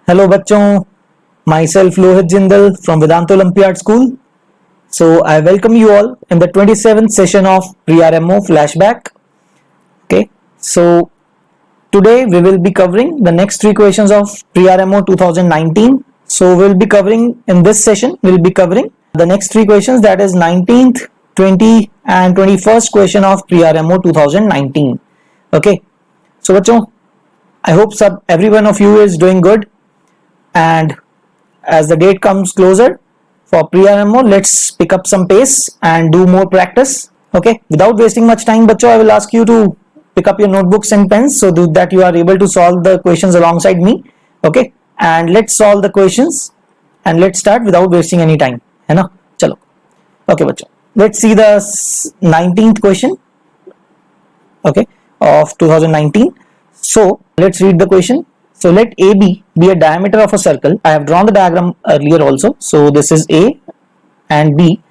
Hello बच्चों, myself Lohit Jindal from Vedanta Olympiad School. So I welcome you all in the 27th session of PRMO Flashback. Okay, so today we will be covering the next three questions of PRMO 2019. So we'll be covering in this session, we'll be covering the next three questions, that is 19th, 20 and 21st question of PRMO 2019. Okay, so बच्चों, I hope every one of you is doing good. And as the date comes closer for pre-RMO, let's pick up some pace and do more practice. Okay, without wasting much time, bachcho, I will ask you to pick up your notebooks and pens so that you are able to solve the questions alongside me. Okay, and let's solve the questions and let's start without wasting any time. है ना? चलो. Okay, bachcho. Let's see the 19th question. Okay, of 2019. So let's read the question. So let AB be a diameter of a circle. I have drawn the diagram earlier also. So this is A and B.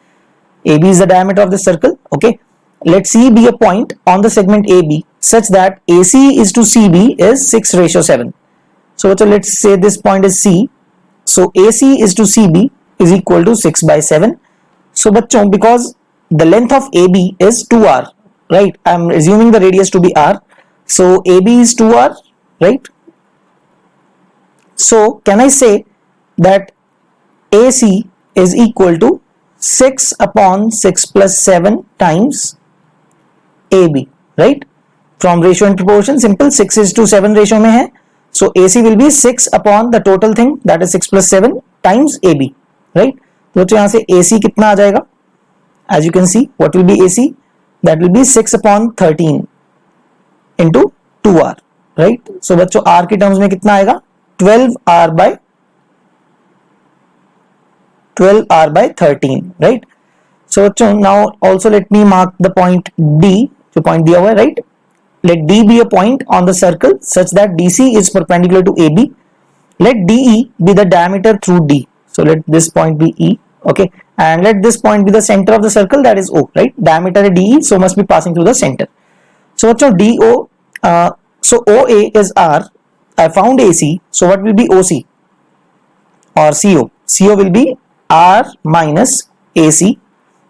AB is the diameter of the circle. Okay. Let C be a point on the segment AB such that AC is to CB is 6:7. So let's say this point is C. So AC is to CB is equal to 6/7. So bachchon, because the length of AB is 2R, right? I am assuming the radius to be R. So AB is 2R, right? So can I say that AC is equal to 6 upon 6 plus 7 times AB, right? From ratio and proportion, simple, 6:7 ratio में है. So AC will be 6 upon the total thing, that is 6 plus 7 times AB, right? तो यहाँ से AC कितना आ जाएगा? As you can see, what will be AC? That will be 6 upon 13 into 2R, right? So बच्चों R के terms में कितना आएगा? 12R by 13, right? So now also let me mark the point D, जो point दिया हुआ है, right? Let D be a point on the circle such that DC is perpendicular to AB. Let DE be the diameter through D. So let this point be E, okay? And let this point be the center of the circle, that is O, right? Diameter is DE, so must be passing through the center. So DO, so OA is R. I found AC, so what will be OC or CO? CO will be R minus AC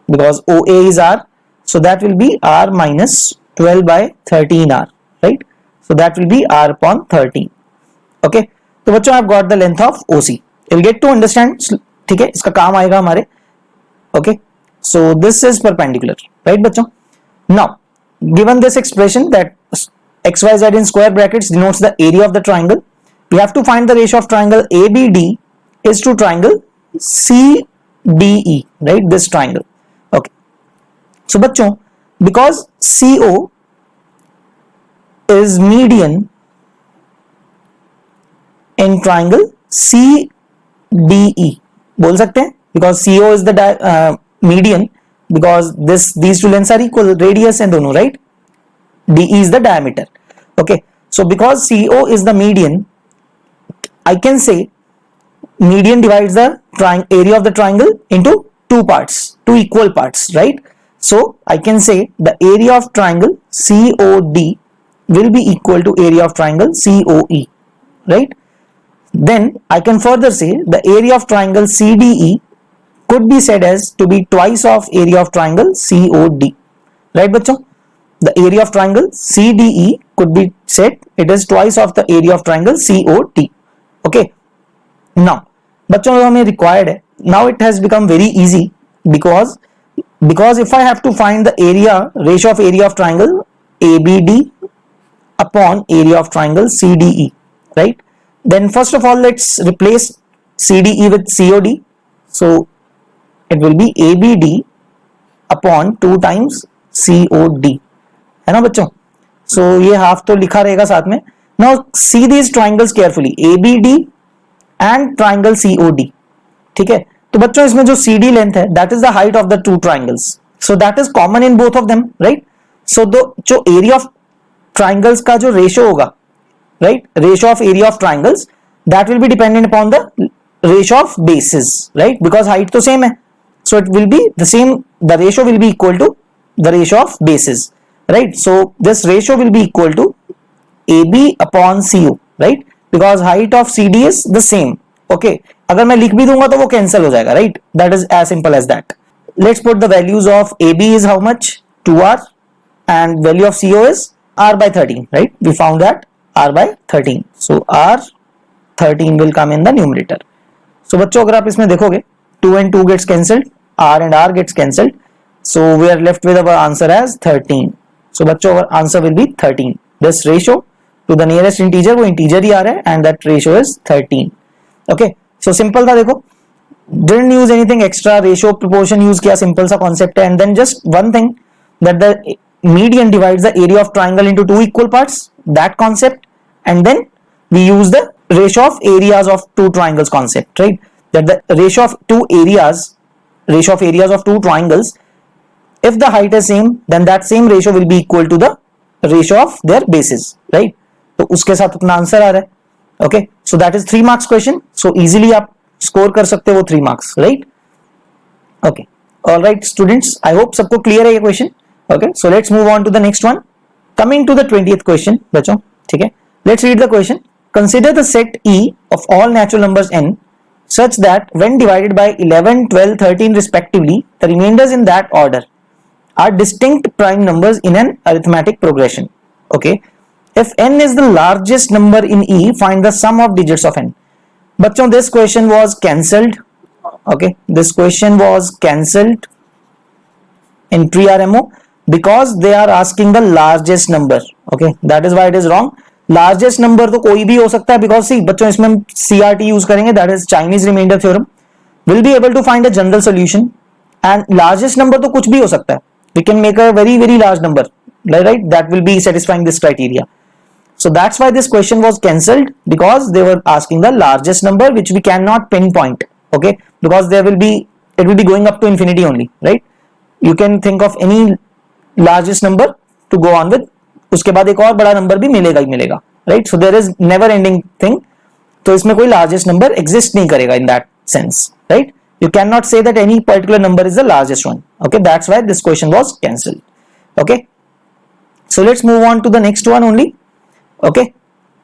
because OA is R, so that will be R minus 12 by 13R, right? So that will be R upon 13. Okay, so बच्चों I've got the length of OC. You'll get to understand, ठीक है, इसका काम आएगा हमारे. Okay, so this is perpendicular, right बच्चों? Now, given this expression that XYZ in square brackets denotes the area of the triangle, we have to find the ratio of triangle ABD is to triangle CDE, right? This triangle. Okay. So bachcho, because CO is median in triangle CDE, बोल सकते हैं, because CO is the median because these two lengths are equal, radius and दोनों, right? DE is the diameter. Okay, so because CO is the median, I can say median divides the area of the triangle into two equal parts, right? So I can say the area of triangle COD will be equal to area of triangle COE, right? Then I can further say the area of triangle CDE could be said as to be twice of area of triangle COD, right बच्चों? The area of triangle CDE could be said it is twice of the area of triangle COT. Okay. Now, बच्चों जो हमें required है, now it has become very easy because if I have to find the ratio of area of triangle ABD upon area of triangle CDE, right? Then first of all, let's replace CDE with COD. So it will be ABD upon 2 times COD. है ना बच्चों? So ये half तो लिखा रहेगा साथ में. Now see these triangles carefully, ABD and triangle COD. ठीक है? तो बच्चों इसमें जो CD length है, that is the height of the two triangles. So that is common in both of them, right? So जो area of triangles का जो ratio होगा, right? Ratio of area of triangles, that will be dependent upon the ratio of bases, right? Because height तो same है. So it will be the same, the ratio will be equal to the ratio of bases. Right, so this ratio will be equal to AB upon CO, right? Because height of CD is the same. Okay, अगर मैं लिख भी दूंगा तो वो cancel हो जाएगा, right? That is as simple as that. Let's put the values of AB is how much? 2R, and value of CO is R by 13, right? We found that R by 13. So R13 will come in the numerator. So बच्चों अगर आप इसमें देखोगे 2 and 2 gets cancelled, R and R gets cancelled. So we are left with our answer as 13. So बच्चों our answer will be 13. This ratio to the nearest integer वो integer ही आ रहा है and that ratio is 13. Okay, so simple था देखो. Didn't use anything extra, ratio proportion use किया, simple सा concept है. And then just one thing, that the median divides the area of triangle into two equal parts, that concept. And then we use the ratio of areas of two triangles concept, right? That the ratio of areas of two triangles, if the height is same, then that same ratio will be equal to the ratio of their bases, right? तो उसके साथ अपना answer आ रहा है. Okay, so that is 3 marks question. So easily आप score कर सकते हो 3 marks, right? Okay, all right students, I hope सबको clear है ये question. Okay, so let's move on to the next one. Coming to the 20th question, बच्चों, ठीक है? Let's read the question. Consider the set E of all natural numbers n such that when divided by 11, 12, 13 respectively, the remainders in that order are distinct prime numbers in an arithmetic progression. Okay, if n is the largest number in E, find the sum of digits of n. बच्चों, this question was cancelled. Okay, this question was cancelled in pre-RMO because they are asking the largest number. Okay, that is why it is wrong. Largest number तो कोई भी हो सकता है because see बच्चों इसमें हम CRT यूज करेंगे, that is Chinese remainder theorem. Will be able to find a general solution. And largest number तो कुछ भी हो सकता है. We can make a very very large number, right? That will be satisfying this criteria. So that's why this question was cancelled, because they were asking the largest number which we cannot pinpoint. Okay, because it will be going up to infinity only, right? You can think of any largest number to go on with. उसके बाद एक और बड़ा number भी मिलेगा ही मिलेगा, right? So there is never ending thing. तो इसमें कोई लार्जेस्ट नंबर एग्जिस्ट नहीं करेगा in that sense, right? You can not say that any particular number is the largest one. Okay, that's why this question was cancelled. Okay, so let's move on to the next one only. Okay,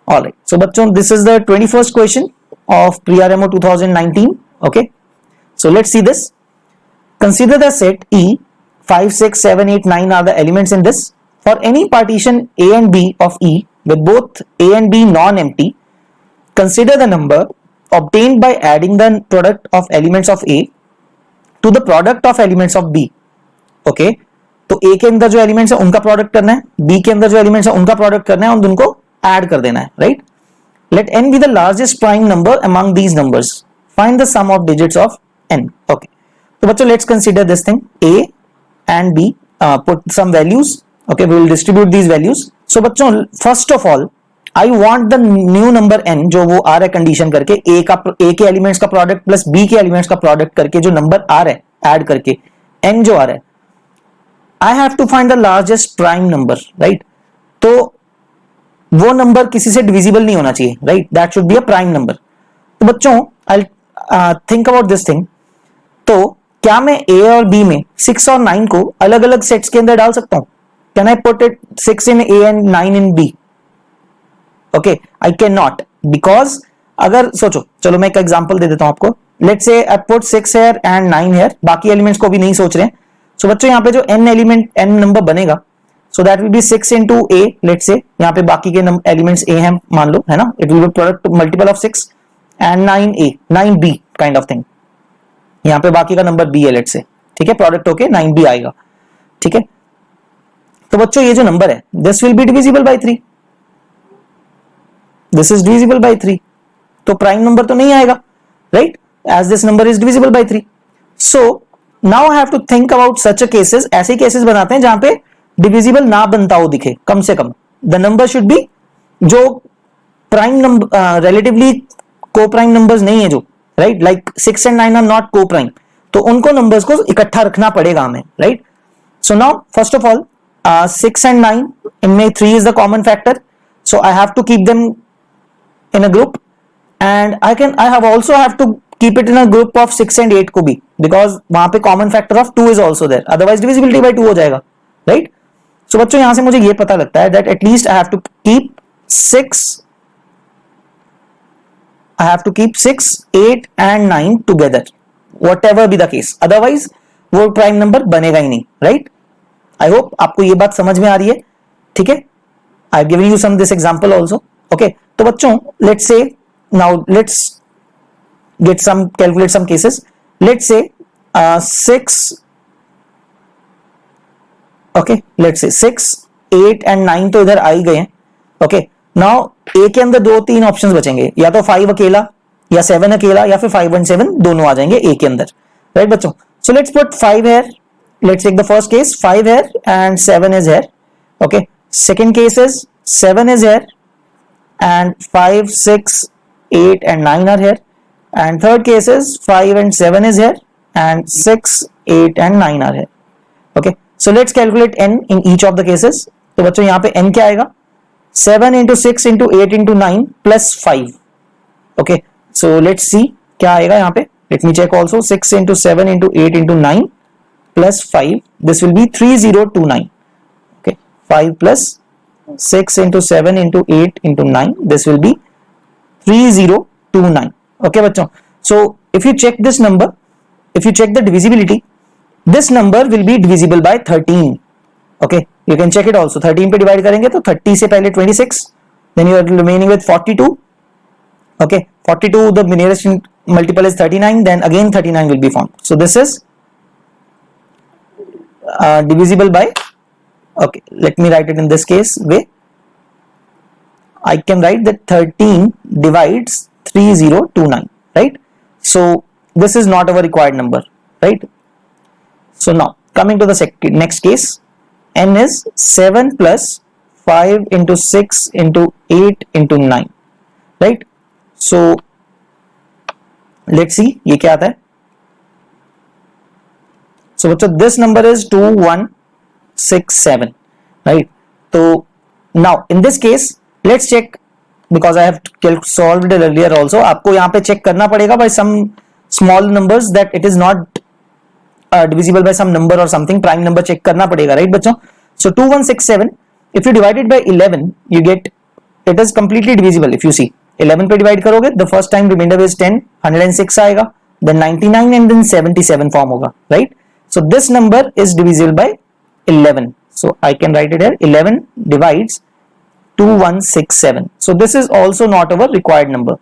alright. So बच्चों, this is the 21st question of pre-RMO 2019. Okay, so let's see this. Consider the set E. 5, 6, 7, 8, 9 are the elements in this. For any partition A and B of E with both A and B non-empty, consider the number obtained by adding the product of elements of A to the product of elements of B. Okay, तो A के अंदर जो elements है उनका product करना है, B के अंदर जो एलिमेंट्स है उनका प्रोडक्ट करना है और उनको ऐड कर देना है, right? Let n be the largest prime number among these numbers. Find the sum of digits of n. Okay, so बच्चों let's consider this thing. A and B, put some values. Okay, we will distribute these values. So बच्चों, first of all I want the new number n जो वो आ रहा है condition करके A के elements का product plus B के elements का प्रोडक्ट करके जो नंबर आ रहा है ऐड करके n जो आ रहा है, I have to find the largest prime number, right? तो वो नंबर किसी से डिविजिबल नहीं होना चाहिए, right? That should be a prime number. तो बच्चों I think about this thing. तो क्या मैं A और B में 6 और 9 को अलग अलग सेट्स के अंदर डाल सकता हूं? Can I put it 6 in A and 9 in B? Okay, I can not, because अगर सोचो, चलो मैं एक एग्जांपल दे देता हूं आपको. Let's say I put 6 here and 9 here, बाकी एलिमेंट्स को भी नहीं सोच रहे हैं. सो बच्चों यहाँ पे जो n नंबर बनेगा, so that will be 6 into A. let's say यहाँ पे बाकी के एलिमेंट्स A हैं मान लो, है ना? it will be product multiple of 6 and 9A 9B kind of thing. यहाँ पे बाकी का नंबर B है, let's say, ठीक है? प्रोडक्ट होके 9B आएगा, ठीक है? तो बच्चों ये जो नंबर है, this will be divisible by 3. this is divisible by 3. तो प्राइम नंबर तो नहीं आएगा, right? as this number is divisible by 3. so now I have to think about such a cases. ऐसे केसेस बनाते हैं जहां पे डिविजिबल ना बनता हो दिखे, कम से कम द नंबर शुड बी जो prime number relatively coprime numbers नहीं है जो, right? Like 6 and 9 are not coprime, तो उनको नंबर्स को इकट्ठा रखना पड़ेगा हमें, right? So now first of all 6 and 9, इनमें 3 is the common factor, so I have to keep them in a group. And I have also have to keep it in a group of 6 and 8 को भी, because वहां पे common factor of 2 is also there, otherwise divisibility by 2 हो जाएगा, right? सो बच्चों यहां से मुझे ये पता लगता है that at least I have to keep 6 I have to keep 6, 8 and 9 together, whatever be the case, otherwise वो प्राइम नंबर बनेगा ही नहीं, राइट? आई होप आपको ये बात समझ में आ रही है, ठीक है? I have given you some this example also, okay? तो बच्चों let's say now let's get some calculate some cases. Let's say 6, okay, let's say 6, 8 and 9 तो इधर आ ही गए हैं, ओके? नाउ ए के अंदर 2-3 ऑप्शंस बचेंगे, या तो 5 अकेला या 7 अकेला या फिर 5 एंड 7 दोनों आ जाएंगे ए के अंदर, राइट बच्चों? So let's put 5 here. Let's take the first case, 5 here and 7 is here, okay? Second case is 7 is here and 5, 6, 8 and 9 are here, and third case is 5 and 7 is here and 6, 8 and 9 are here, okay? So let's calculate n in each of the cases. तो बच्चों यहाँ पे n क्या आएगा? 7 into 6 into 8 into 9 plus 5, okay? So let's see क्या आएगा यहाँ पे. Let me check also. 6 into 7 into 8 into 9 plus 5, this will be 3029, okay? 5 plus 6 into 7 into 8 into 9, this will be 3029, okay bachcho? So if you check this number, if you check the divisibility, this number will be divisible by 13, okay? You can check it also. 13 पे divide करेंगे तो 30 से पहले 26, then you are remaining with 42, okay? 42, the nearest multiple is 39, then again 39 will be formed. So this is divisible by, okay, let me write it in this case way. I can write that 13 divides 3029, right? So this is not our required number, right? So now coming to the next case, n is 7 plus 5 into 6 into 8 into 9, right? So let's see ये क्या आता है. So bachcho this number is 2167, right? So now in this case let's check, because I have solved it earlier also. आपको यहाँ पे check करना पड़ेगा by some small numbers that it is not divisible by some number or something. Prime number check करना पड़ेगा, right बच्चों? So 2167, if you divide it by 11, you get it is completely divisible. If you see 11 पे divide करोगे, the first time remainder is 10, 106 आएगा, then 99 and then 77 form होगा, right? So this number is divisible by 11. So I can write it here. 11 divides 2167. So this is also not our required number,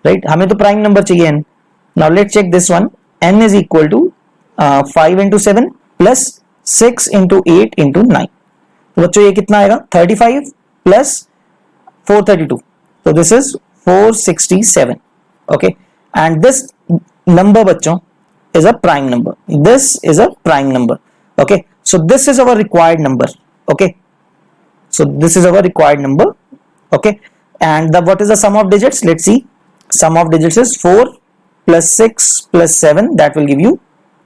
right? हमें तो prime number चाहिए n. Now let's check this one. n is equal to 5 into 7 plus 6 into 8 into 9. तो बच्चों ये कितना आएगा? 35 plus 432. So this is 467. Okay, and this number बच्चों is a prime number. This is a prime number. Okay, so this is our required number. Okay, so this is our required number. Okay, and the what is the sum of digits? Let's see. Sum of digits is 4 plus 6 plus 7, that will give you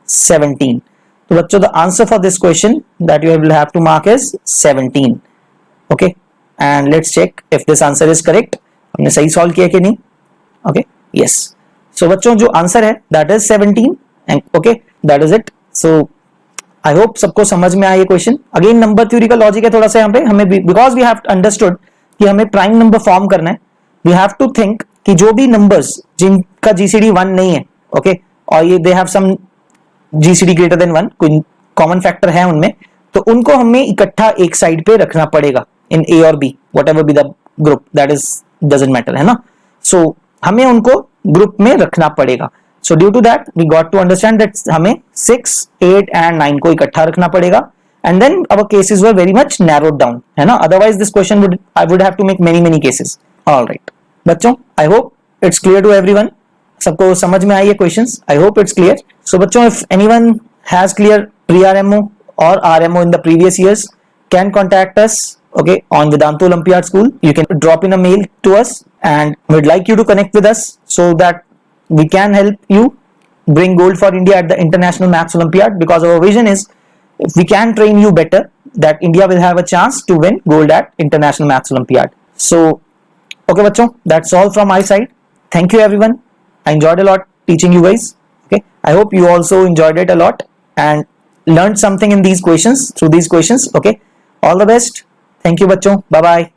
17. So bachcho, the answer for this question that you will have to mark is 17. Okay, and let's check if this answer is correct. हमने सही solve किया कि नहीं? Okay, yes. So बच्चों जो answer है that is 17 and okay, that is it. So I hope सबको समझ में आया ये क्वेश्चन. अगेन नंबर थ्योरी का लॉजिक है थोड़ा सा यहाँ पे. हमें बिकॉज वी हैव अंडरस्टूड कि हमें प्राइम नंबर फॉर्म करना है, वी हैव टू थिंक कि जो भी नंबर्स जिनका जीसीडी 1 नहीं है, ओके, और ये they have some GCD greater than 1, कोई कॉमन फैक्टर है उनमें, तो उनको हमें इकट्ठा एक साइड पे रखना पड़ेगा इन ए और B, whatever be the group, that is doesn't matter, है ना? सो हमें उनको ग्रुप में रखना पड़ेगा. So due to that we got to understand that हमें 6, 8 and 9 को इकट्ठा रखना पड़ेगा, and then our cases were very much narrowed down, है ना? Otherwise this question I would have to make many cases. All right बच्चों, I hope it's clear to everyone. सबको समझ में आई ये questions? I hope it's clear. So बच्चों, if anyone has clear pre-RMO or RMO in the previous years, can contact us, okay, on Vedantu Olympiad School. You can drop in a mail to us, and we'd like you to connect with us so that we can help you bring gold for India at the International Maths Olympiad, because our vision is if we can train you better, that India will have a chance to win gold at International Maths Olympiad. So, okay bachcho, that's all from my side. Thank you everyone. I enjoyed a lot teaching you guys. Okay, I hope you also enjoyed it a lot and learned something in these questions, through these questions. Okay, all the best. Thank you bachcho. Bye bye.